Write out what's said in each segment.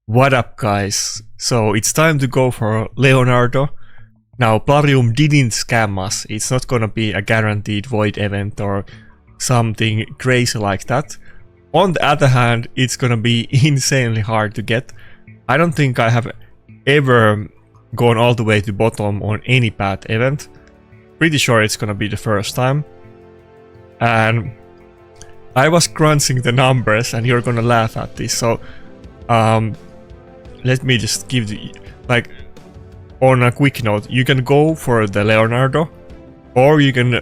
What up, guys? So it's time to go for Leonardo. Now Plarium didn't scam us, it's not gonna be a guaranteed void event or something crazy like that. On the other hand, it's gonna be insanely hard to get. I don't think I have ever gone all the way to bottom on any path event. Pretty sure it's gonna be the first time. And I was crunching the numbers and you're gonna laugh at this, so let me just give the, like, on a quick note, you can go for the Leonardo, or you can,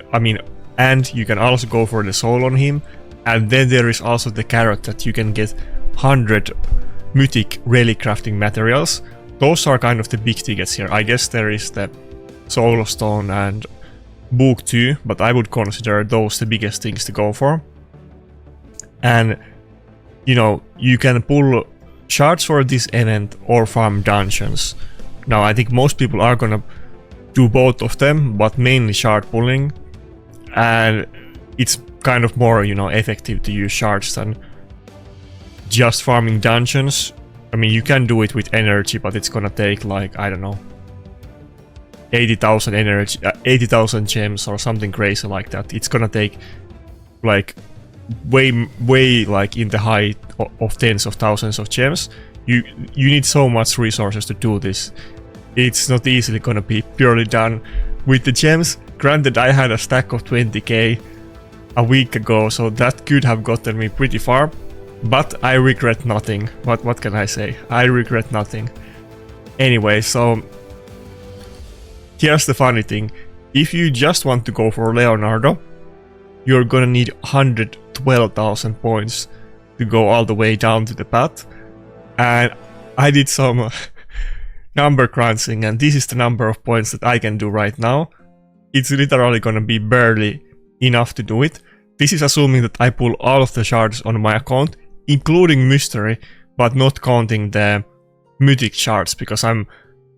and you can also go for the soul on him, and then there is also the carrot that you can get 100 mythic relic crafting materials. Those are kind of the big tickets here. I guess there is the soul stone and book 2, but I would consider those the biggest things to go for. And, you know, you can pull shards for this event or farm dungeons. Now I think most people are gonna do both of them, but mainly shard pulling, and it's kind of more, you know, effective to use shards than just farming dungeons. I mean, you can do it with energy, but it's gonna take, like, I don't know, 80,000 energy, 80,000 gems or something crazy like that. It's gonna take like way like in the height of tens of thousands of gems. You need so much resources to do this. It's not easily gonna be purely done with the gems. Granted, I had a stack of 20k a week ago, so that could have gotten me pretty far, but I regret nothing. What can I say? I regret nothing. Anyway, so here's the funny thing. If you just want to go for Leonardo, you're gonna need 112,000 points to go all the way down to the path. And I did some number crunching, and this is the number of points that I can do right now. It's literally gonna be barely enough to do it. This is assuming that I pull all of the shards on my account, including mystery, but not counting the mythic shards, because I'm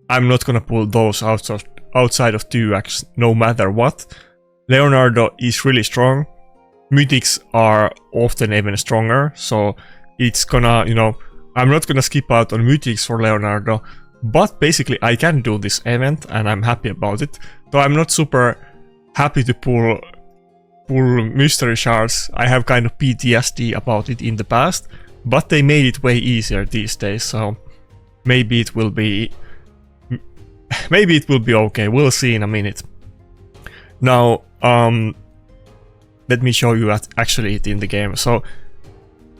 not gonna pull those outside of 2x no matter what. Leonardo is really strong. Mythics are often even stronger, so it's gonna, you know, I'm not gonna skip out on mythics for Leonardo, but basically I can do this event and I'm happy about it. Though I'm not super happy to pull mystery shards. I have kind of PTSD about it in the past, but they made it way easier these days, so maybe it will be okay. We'll see in a minute. Now, let me show you actually it in the game. So,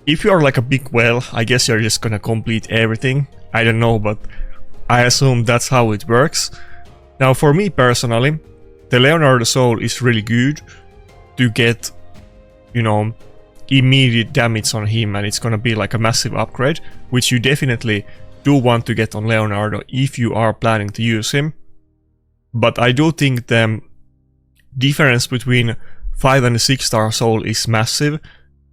if you're like a big whale, I guess you're just gonna complete everything. I don't know, but I assume that's how it works. Now, for me personally, the Leonardo soul is really good to get, you know, immediate damage on him, and it's gonna be like a massive upgrade, which you definitely do want to get on Leonardo if you are planning to use him. But I do think the difference between 5 and 6 star soul is massive,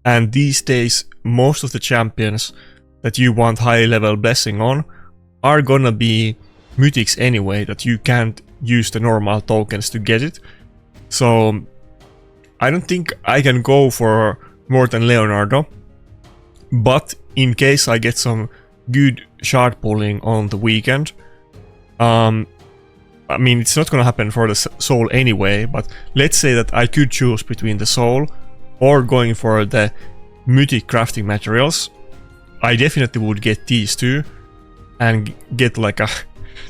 and these days most of the champions that you want high level blessing on are gonna be mythics anyway, that you can't use the normal tokens to get it. So I don't think I can go for more than Leonardo, but in case I get some good shard pulling on the weekend, I mean, it's not gonna happen for the soul anyway, but let's say that I could choose between the soul or going for the mythic crafting materials. I definitely would get these two and get like a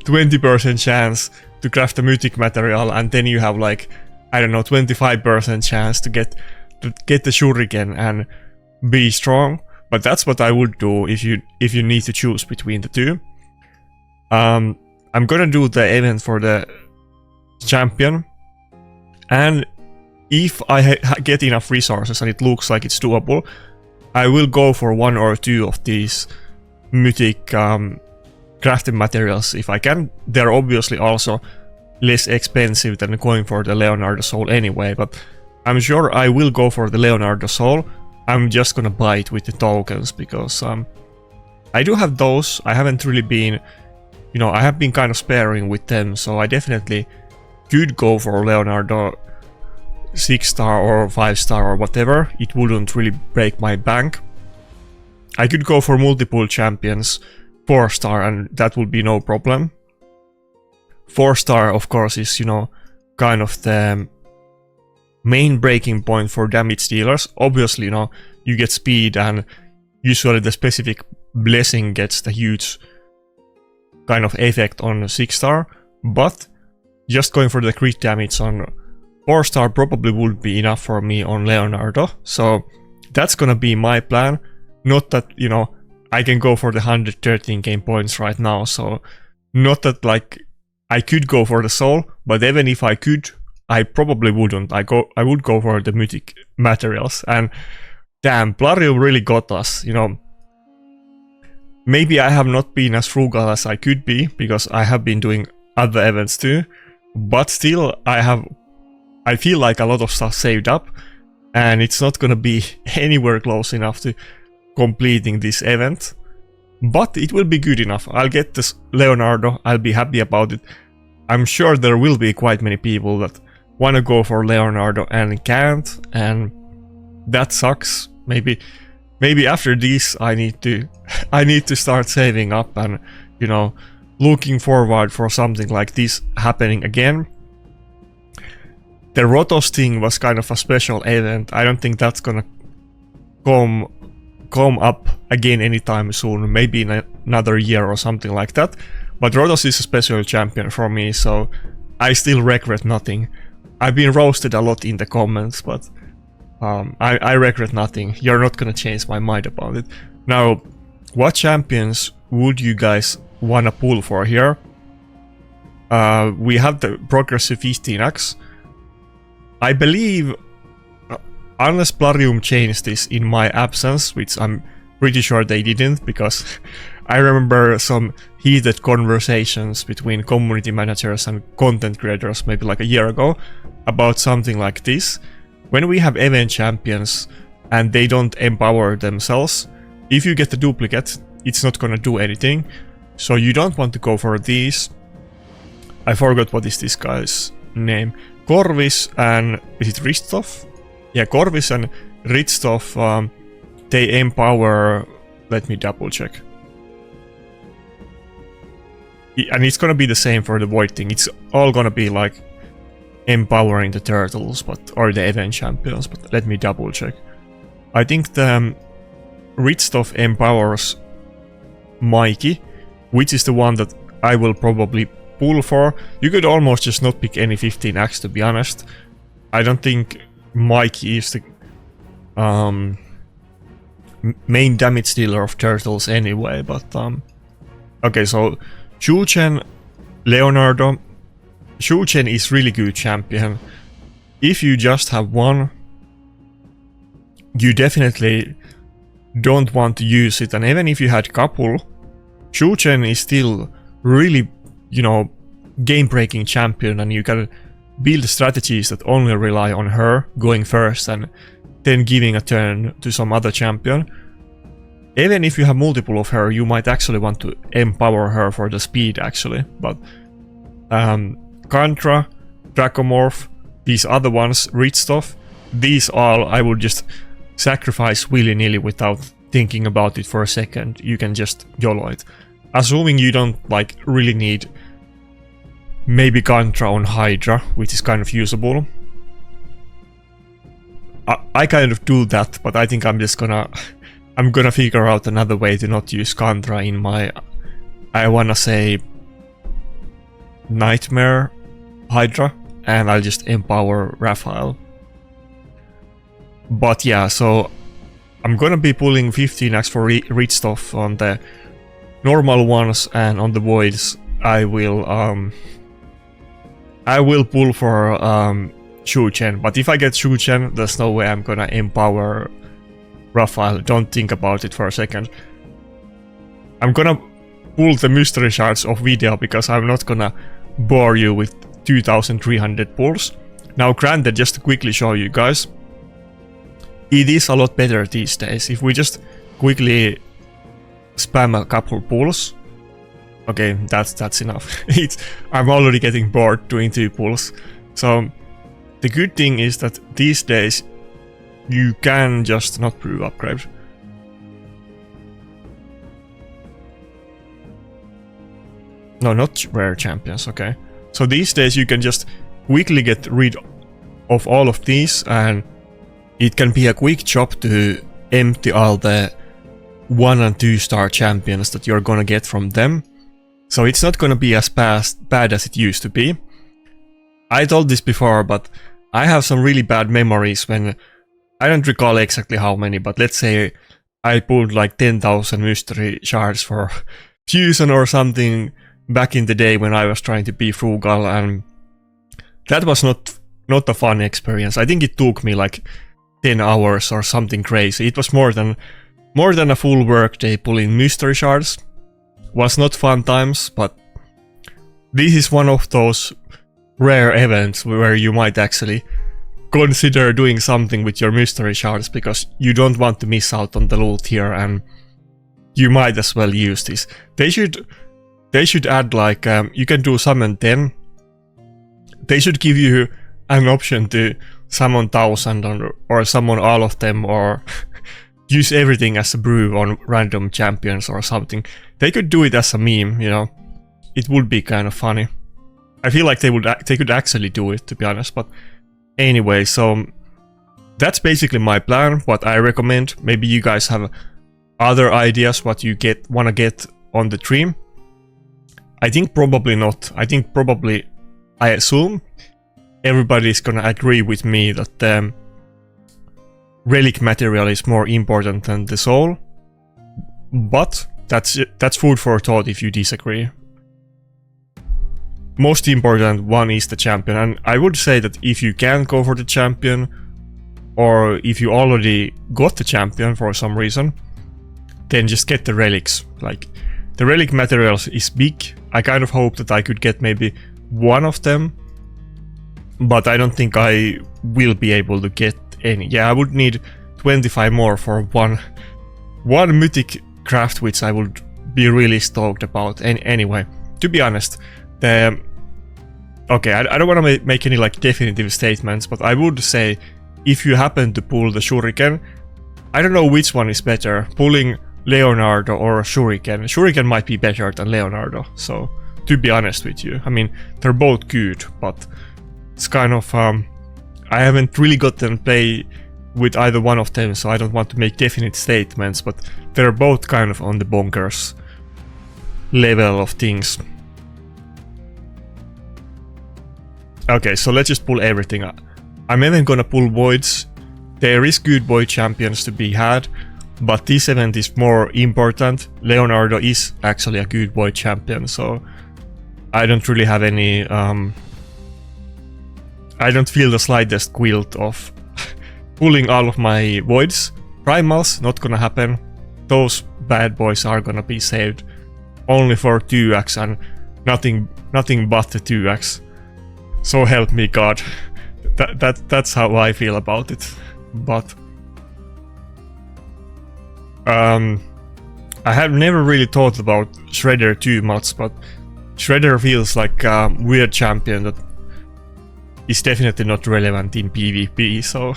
20% chance to craft a mythic material, and then you have like, I don't know, 25% chance to get the shuriken and be strong. But that's what I would do if you need to choose between the two. I'm gonna do the event for the champion, and if I get enough resources and it looks like it's doable, I will go for 1 or 2 of these mythic crafting materials if I can. They're obviously also less expensive than going for the Leonardo soul anyway, but I'm sure I will go for the Leonardo soul. I'm just gonna buy it with the tokens, because I do have those. I haven't really been, you know, I have been kind of sparing with them, so I definitely could go for Leonardo 6 star or 5 star or whatever. It wouldn't really break my bank. I could go for multiple champions 4-star, and that would be no problem. 4-star, of course, is, you know, kind of the main breaking point for damage dealers. Obviously, you know, you get speed, and usually the specific blessing gets the huge kind of effect on 6-star, but just going for the crit damage on 4-star probably would be enough for me on Leonardo. So that's gonna be my plan. Not that, you know, I can go for the 113 game points right now, so not that like I could go for the soul, but even if I could, I probably wouldn't. I would go for the mythic materials, and damn, Plarium really got us, you know. Maybe I have not been as frugal as I could be, because I have been doing other events too, but still I feel like a lot of stuff saved up, and it's not gonna be anywhere close enough to completing this event. But it will be good enough. I'll get this Leonardo, I'll be happy about it. I'm sure there will be quite many people that wanna go for Leonardo and can't, and that sucks. Maybe after this I need to start saving up and, you know, looking forward for something like this happening again. The Rotos thing was kind of a special event. I don't think that's gonna come up again anytime soon, maybe in another year or something like that. But Rotos is a special champion for me, so I still regret nothing. I've been roasted a lot in the comments, but I regret nothing. You're not gonna change my mind about it. Now, what champions would you guys wanna pull for here? We have the progressive 15x. I believe, unless Plarium changed this in my absence, which I'm pretty sure they didn't, because I remember some heated conversations between community managers and content creators maybe like a year ago about something like this. When we have event champions and they don't empower themselves, if you get the duplicate, it's not gonna do anything. So you don't want to go for these. I forgot what is this guy's name. Corvus and... is it Ristov? Yeah, Corvus and Ristov, they empower... let me double check. And it's gonna be the same for the Void thing. It's all gonna be like empowering the turtles, or the event champions, but let me double check. I think the Ristov empowers Mikey, which is the one that I will probably pull for. You could almost just not pick any 15x, to be honest. I don't think Mikey is the main damage dealer of turtles anyway, but okay, so Shuchen, Leonardo. Shuchen is really good champion. If you just have one, you definitely don't want to use it, and even if you had couple, Shuchen is still really, you know, game-breaking champion, and you can build strategies that only rely on her going first and then giving a turn to some other champion. Even if you have multiple of her, you might actually want to empower her for the speed actually, but Kantra, Dracomorph, these other ones, Ristov, these all I would just sacrifice willy-nilly without thinking about it for a second. You can just YOLO it. Assuming you don't like really need maybe Kantra on Hydra, which is kind of usable. I kind of do that, but I think I'm just gonna... I'm gonna figure out another way to not use Kantra in my... I wanna say... Nightmare Hydra, and I'll just empower Raphael. But yeah, so... I'm gonna be pulling 15x for Ristov on the normal ones, and on the voids I will pull for Shuchen, but if I get Shuchen, there's no way I'm gonna empower Raphael. Don't think about it for a second. I'm gonna pull the mystery shards of video because I'm not gonna bore you with 2300 pulls. Now granted, just to quickly show you guys, it is a lot better these days. If we just quickly spam a couple pulls. Okay, that's enough. I'm already getting bored doing 2 pulls. So the good thing is that these days you can just not prove upgrade. No, not rare champions, okay. So these days you can just quickly get rid of all of these, and it can be a quick job to empty all the 1 and 2 star champions that you're gonna get from them. So it's not gonna be as bad as it used to be. I told this before, but I have some really bad memories when... I don't recall exactly how many, but let's say I pulled like 10,000 mystery shards for fusion or something back in the day when I was trying to be frugal, and that was not a fun experience. I think it took me like 10 hours or something crazy. It was more than a full workday pulling mystery shards. Was not fun times, but this is one of those rare events where you might actually consider doing something with your mystery shards, because you don't want to miss out on the loot here, and you might as well use this. They should add like, you can do summon 10. They should give you an option to summon 1000 or summon all of them, or use everything as a brew on random champions or something. They could do it as a meme, you know. It would be kind of funny. I feel like they could actually do it, to be honest, but anyway, so that's basically my plan, what I recommend. Maybe you guys have other ideas what you wanna get on the dream. I think probably not. I assume everybody's gonna agree with me that the relic material is more important than the soul, but that's food for thought if you disagree. Most important one is the champion, and I would say that if you can't go for the champion, or if you already got the champion for some reason, then just get the relics. Like, the relic materials is big. I kind of hope that I could get maybe one of them, but I don't think I will be able to get any. Yeah, I would need 25 more for one mythic craft, which I would be really stoked about. And anyway, to be honest, okay, I don't want to make any like definitive statements, but I would say if you happen to pull the Shuriken, I don't know which one is better, pulling Leonardo or Shuriken. Shuriken might be better than Leonardo, so to be honest with you. I mean, they're both good, but it's kind of... I haven't really gotten play with either one of them, so I don't want to make definite statements, but they're both kind of on the bonkers level of things. Okay, so let's just pull everything up. I'm even gonna pull voids. There is good void champions to be had, but this event is more important. Leonardo is actually a good void champion, so I don't really have any... I don't feel the slightest guilt of pulling all of my voids. Primals, not gonna happen. Those bad boys are gonna be saved only for 2x and nothing but the 2x. So help me God. That's how I feel about it. But I have never really thought about Shredder too much, but Shredder feels like a weird champion that is definitely not relevant in PvP, so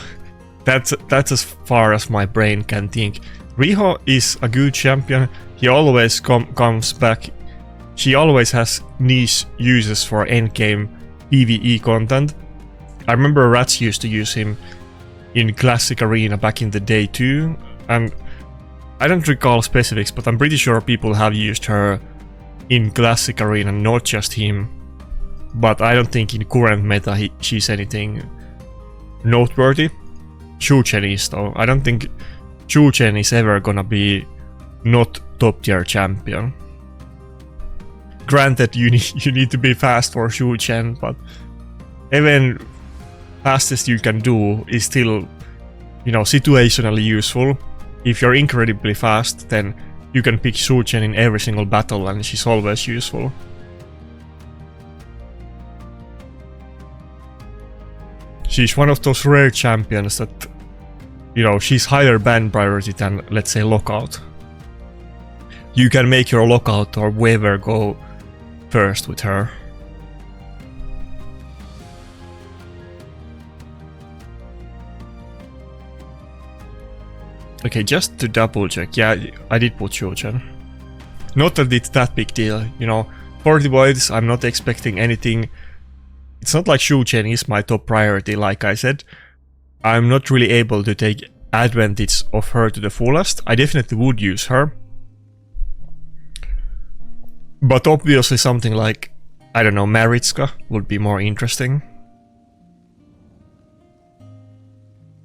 that's as far as my brain can think. Riho is a good champion. He always comes back. She always has niche uses for endgame PvE content. I remember Rats used to use him in Classic Arena back in the day too, and I don't recall specifics, but I'm pretty sure people have used her in Classic Arena, not just him. But I don't think in current meta she's anything noteworthy. Shuchen is though. I don't think Shuchen is ever gonna be not top tier champion. Granted, you need to be fast for Shuchen, but even fastest you can do is still, you know, situationally useful. If you're incredibly fast, then you can pick Shuchen in every single battle and she's always useful. She's one of those rare champions that, you know, she's higher ban priority than, let's say, Lockout. You can make your Lockout or Weaver go first with her. Okay, just to double check, yeah, I did put Shuchen. Not that it's that big deal, you know, For the voids, I'm not expecting anything. It's not like Shuchen is my top priority, like I said. I'm not really able to take advantage of her to the fullest. I definitely would use her. But obviously something like, I don't know, Maritska would be more interesting.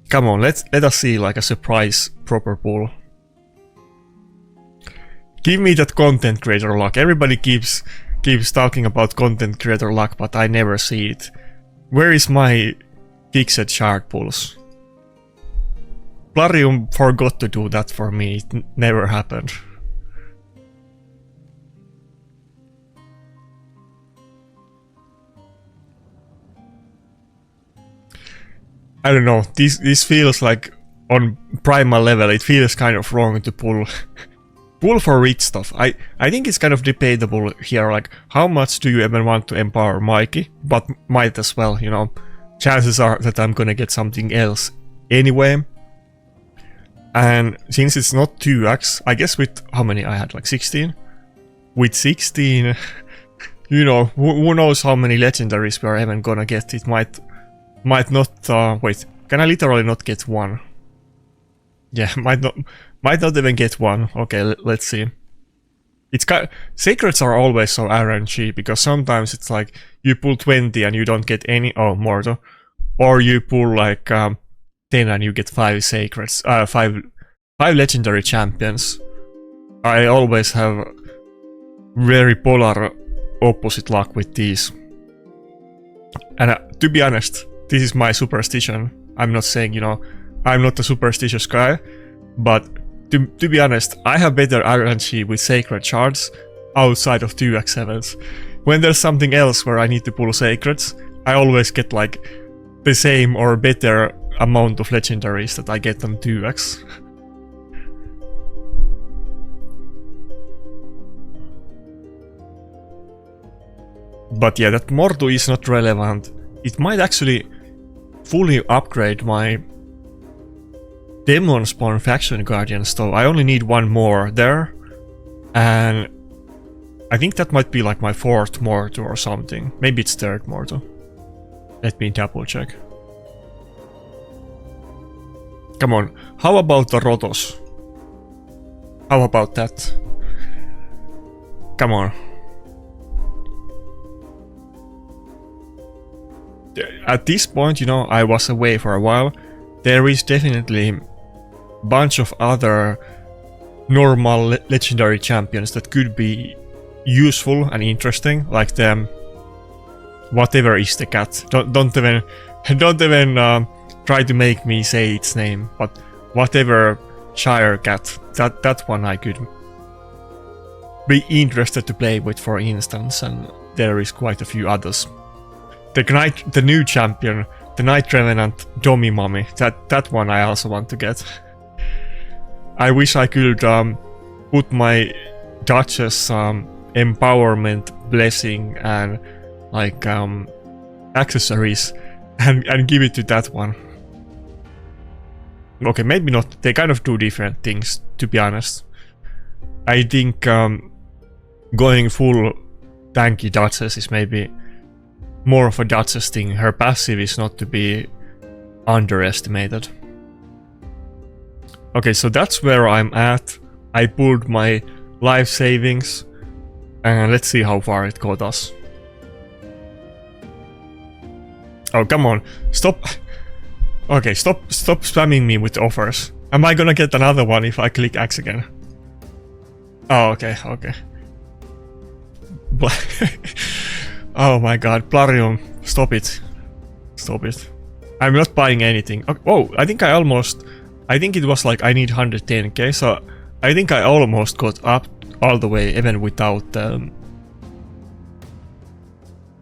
Come on, let us see like a surprise proper pull. Give me that content creator luck. Everybody keeps talking about content creator luck, but I never see it. Where is my fixed shard pulls? Plarium forgot to do that for me. It never happened. I don't know. This feels like on primal level. It feels kind of wrong to pull. Pull for rich stuff. I think it's kind of debatable here, like how much do you even want to empower Mikey, but might as well, you know. Chances are that I'm gonna get something else anyway. And since it's not 2x, I guess with how many I had, like 16? With 16, you know, who knows how many legendaries we are even gonna get. It might not, wait, can I literally not get one? Yeah, might not even get one. Okay, let's see. It's secrets are always so RNG, because sometimes it's like you pull 20 and you don't get any. Oh, more though. Or you pull like 10 and you get 5 secrets. 5 legendary champions. I always have very polar opposite luck with these. And to be honest, this is my superstition. I'm not saying, you know, I'm not a superstitious guy, but to be honest, I have better RNG with sacred shards outside of 2x7s. When there's something else where I need to pull sacreds, I always get like the same or better amount of legendaries that I get on 2x. But yeah, that Mortu is not relevant. It might actually fully upgrade my Demon Spawn Faction Guardians, though. I only need one more there, and I think that might be like my 4th Mortu or something. Maybe it's 3rd Mortu. Let me double check. Come on, how about the Rotos? How about that? Come on. At this point, you know, I was away for a while. There is definitely a bunch of other normal legendary champions that could be useful and interesting, like the whatever is the cat. Don't even try to make me say its name, but whatever Shire cat. That one I could be interested to play with, for instance, and there is quite a few others. The new champion, the Night Revenant Domimami, that one I also want to get. I wish I could put my Duchess empowerment, blessing, and like accessories and give it to that one. Okay, maybe not. They kind of do different things, to be honest. I think going full tanky Duchess is maybe more of a Duchess thing. Her passive is not to be underestimated. Okay, so that's where I'm at. I pulled my life savings, and let's see how far it got us. Oh, come on. Stop. Okay, stop spamming me with offers. Am I gonna get another one if I click X again? Oh, okay. Oh my god, Plarium, stop it. Stop it. I'm not buying anything. Oh, I think it was like I need 110k, so I think I almost got up all the way, even without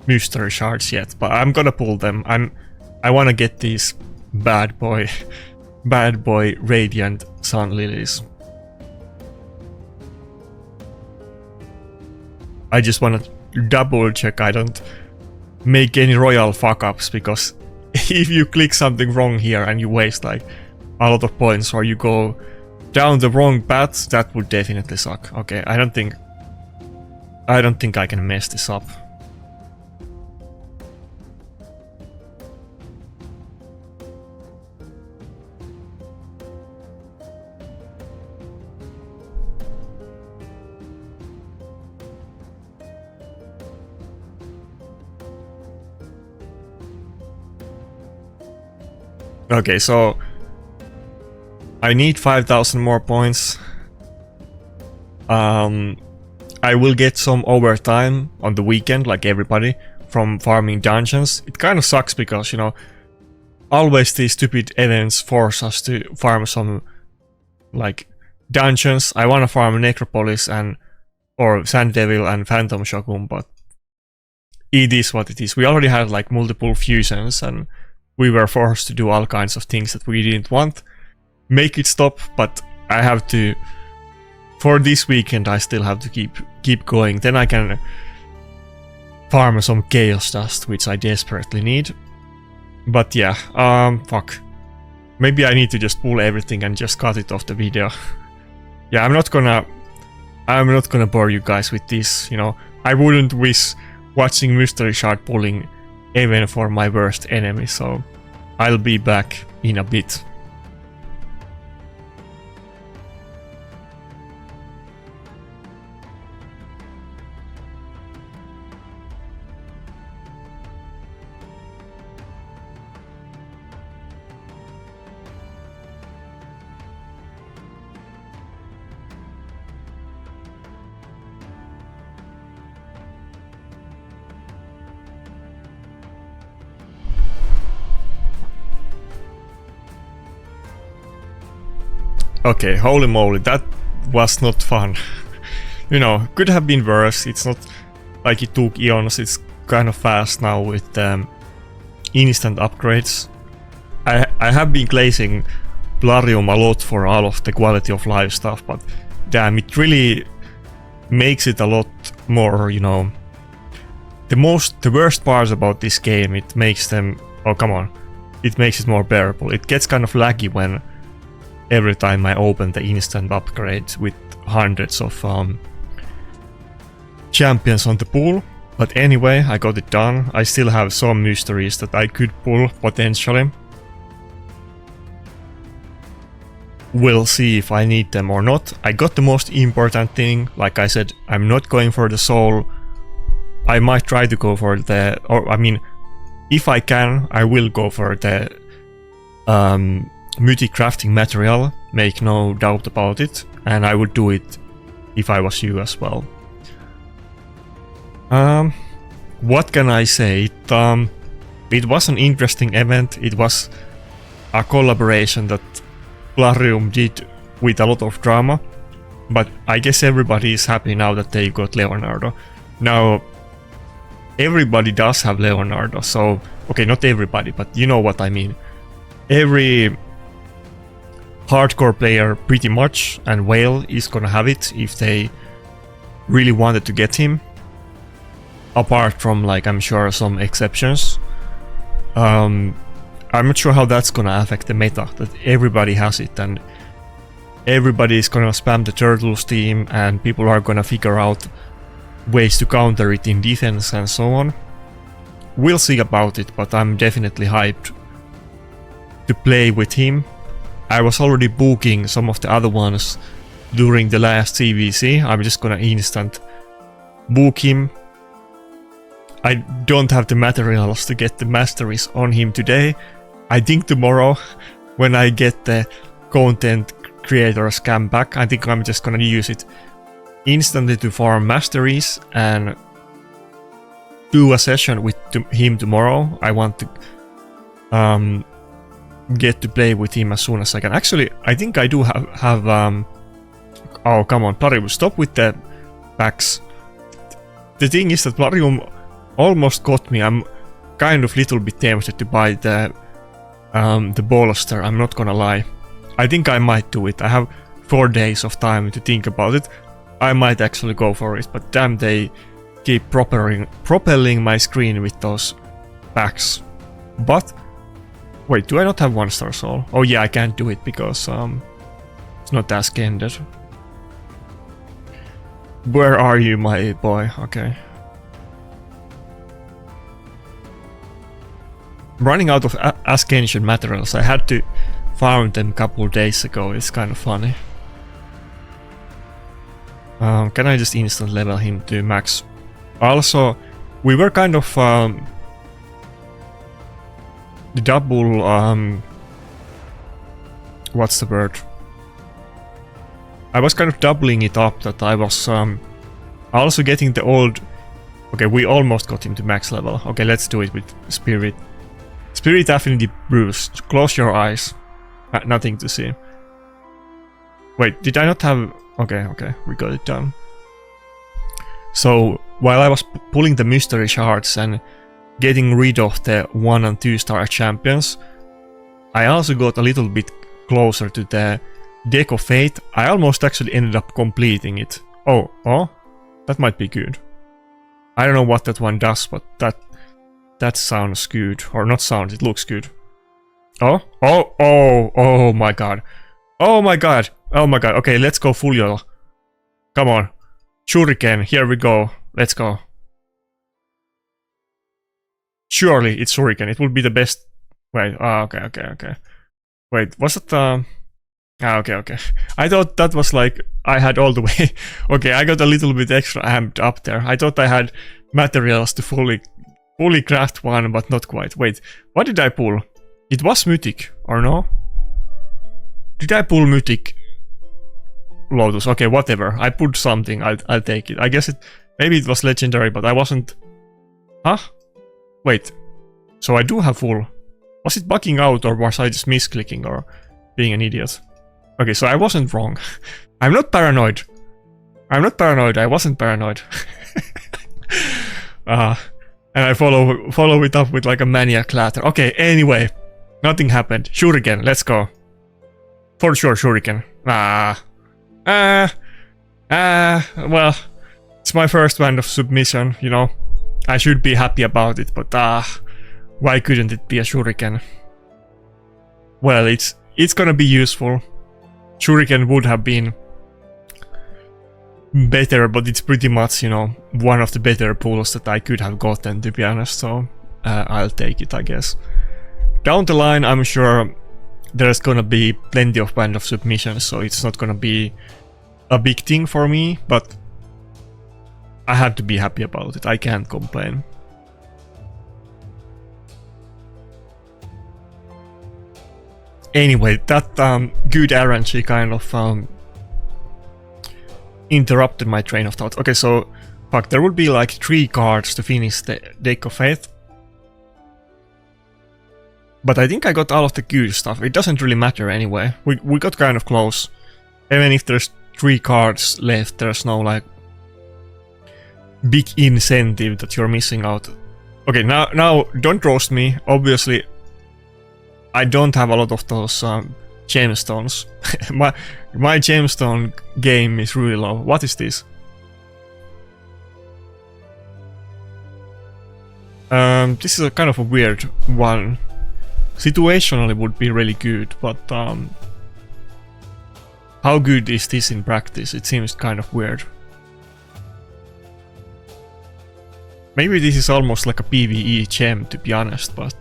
mystery shards yet, but I'm gonna pull them. I wanna get these bad boy radiant sun lilies. I just wanna double check I don't make any royal fuck ups, because if you click something wrong here and you waste like a lot of points, or you go down the wrong path, that would definitely suck. Okay, I don't think I don't think I can mess this up. Okay, so I need 5,000 more points. I will get some overtime on the weekend, like everybody, from farming dungeons. It kind of sucks because, you know, always these stupid events force us to farm some, like, dungeons. I want to farm Necropolis or Sand Devil and Phantom Shogun, but it is what it is. We already had, like, multiple fusions, and we were forced to do all kinds of things that we didn't want. Make it stop, but I have to... For this weekend, I still have to keep going. Then I can farm some Chaos Dust, which I desperately need. But yeah, fuck. Maybe I need to just pull everything and just cut it off the video. Yeah, I'm not gonna bore you guys with this, you know. I wouldn't wish watching Mystery Shard pulling even for my worst enemy, so I'll be back in a bit. Okay, holy moly, that was not fun. You know, could have been worse. It's not like it took eons, it's kind of fast now with instant upgrades. I have been glazing Plarium a lot for all of the quality of life stuff, but damn, it really makes it a lot more, you know... The worst parts about this game, it makes them... Oh, come on. It makes it more bearable. It gets kind of laggy when... Every time I open the instant upgrade with hundreds of champions on the pool. But anyway, I got it done. I still have some mysteries that I could pull potentially. We'll see if I need them or not. I got the most important thing. Like I said, I'm not going for the soul. I might try to go for the... Or I mean, if I can, I will go for the... Mythic crafting material, make no doubt about it, and I would do it if I was you as well. What can I say? It was an interesting event. It was a collaboration that Plarium did with a lot of drama, but I guess everybody is happy now that they got Leonardo. Now, everybody does have Leonardo, so... Okay, not everybody, but you know what I mean. Every... hardcore player pretty much, and Whale is gonna have it if they really wanted to get him. Apart from, like, I'm sure some exceptions. I'm not sure how that's gonna affect the meta, that everybody has it and everybody is gonna spam the Turtles team and people are gonna figure out ways to counter it in defense and so on. We'll see about it, but I'm definitely hyped to play with him. I was already booking some of the other ones during the last CVC. I'm just gonna instant book him. I don't have the materials to get the masteries on him today. I think tomorrow, when I get the content creator scam back, I think I'm just gonna use it instantly to farm masteries and do a session with him tomorrow. I want to get to play with him as soon as I can. Actually, I think I do have oh, come on, Plarium, stop with the packs. The thing is that Plarium almost got me. I'm kind of little bit tempted to buy the bolster, I'm not gonna lie. I think I might do it. I have 4 days of time to think about it. I might actually go for it, but damn, they keep propelling my screen with those packs. But wait, do I not have 1-star soul? Oh yeah, I can't do it because it's not as ended. Where are you, my boy? Okay. Running out of Xenogenesis materials. I had to farm them a couple days ago. It's kind of funny. Can I just instant level him to max? Also, we were kind of the double what's the word? I was kind of doubling it up, that I was also getting the old. Okay, we almost got him to max level. Okay, let's do it with Spirit. Spirit Affinity Boost. Close your eyes. Nothing to see. Wait, did I not have... Okay, we got it done. So, while I was pulling the mystery shards and getting rid of the 1 and 2 star champions, I also got a little bit closer to the Deck of Fate. I almost actually ended up completing it. Oh, that might be good. I don't know what that one does, but that sounds good. Or not sounds, it looks good. Oh my god. Oh my god. Okay, let's go full yellow. Come on. Shuriken, here we go. Let's go. Surely it's Shuriken. It would be the best. Wait, okay. Wait, was it okay. I thought that was like I had all the way. Okay, I got a little bit extra amped up there. I thought I had materials to fully craft one, but not quite. Wait, what did I pull? It was Mythic, or no? Did I pull Mythic Lotus? Okay, whatever. I pulled something. I'll take it. I guess maybe it was legendary, but I wasn't. Huh? Wait. So I do have full. Was it bugging out, or was I just misclicking or being an idiot? Okay, so I wasn't wrong. I'm not paranoid. I wasn't paranoid. And I follow it up with like a maniac clatter. Okay, anyway. Nothing happened. Shuriken, let's go. For sure, Shuriken. Well, it's my first round of submission, you know. I should be happy about it, but why couldn't it be a Shuriken? Well, it's gonna be useful. Shuriken would have been better, but it's pretty much, you know, one of the better pulls that I could have gotten, to be honest, so I'll take it, I guess. Down the line, I'm sure there's gonna be plenty of band of submissions, so it's not gonna be a big thing for me, but I have to be happy about it. I can't complain. Anyway, that good RNG kind of interrupted my train of thought. Okay, so fuck, there would be like 3 cards to finish the Deck of Fate. But I think I got all of the good stuff. It doesn't really matter anyway. We got kind of close. Even if there's 3 cards left, there's no like big incentive that you're missing out. Okay, now don't roast me. Obviously, I don't have a lot of those gemstones. my gemstone game is really low. What is this? This is a kind of a weird one. Situationally would be really good, but how good is this in practice? It seems kind of weird. Maybe this is almost like a PvE gem, to be honest, but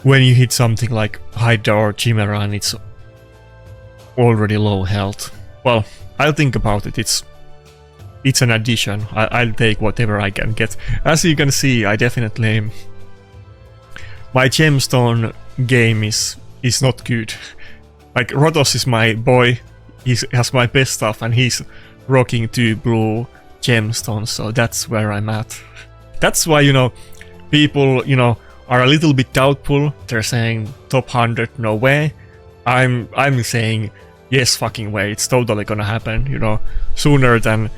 when you hit something like Hydra or Chimera and it's already low health, well, I'll think about it. It's an addition. I'll take whatever I can get. As you can see, I definitely... My gemstone game is not good. Like, Rotos is my boy, he has my best stuff, and he's rocking 2 blue gemstones, so that's where I'm at. That's why, you know, people, you know, are a little bit doubtful. They're saying top 100, no way. I'm saying yes fucking way, it's totally gonna happen, you know, sooner than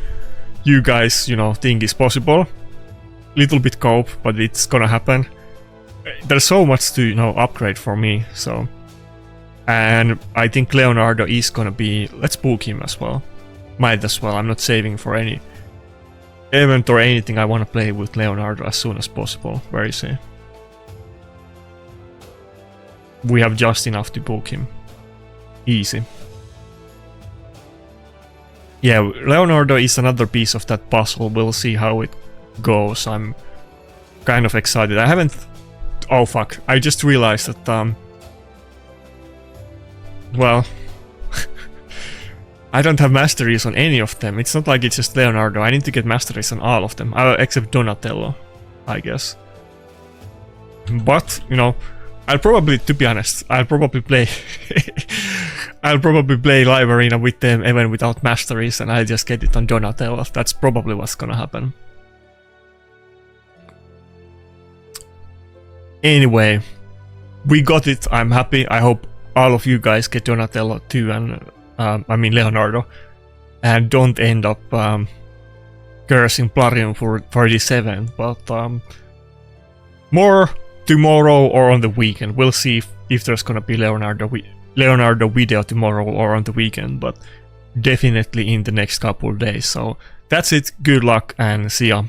you guys, you know, think is possible. Little bit cope, but it's gonna happen. There's so much to, you know, upgrade for me, so... And I think Leonardo is gonna be... Let's book him as well. Might as well, I'm not saving for any event or anything. I wanna play with Leonardo as soon as possible. Where is he? We have just enough to book him. Easy. Yeah, Leonardo is another piece of that puzzle. We'll see how it goes. I'm kind of excited. I haven't... Oh fuck, I just realized that, well... I don't have masteries on any of them. It's not like it's just Leonardo. I need to get masteries on all of them. Except Donatello, I guess. But, you know, I'll probably, to be honest, I'll probably play... I'll probably play Live Arena with them even without masteries, and I'll just get it on Donatello. That's probably what's gonna happen. Anyway, we got it. I'm happy. I hope all of you guys get Donatello too, and I mean Leonardo, and don't end up cursing Plarium for 37. But more tomorrow or on the weekend. We'll see if there's gonna be Leonardo video tomorrow or on the weekend, but definitely in the next couple of days. So that's it. Good luck and see ya.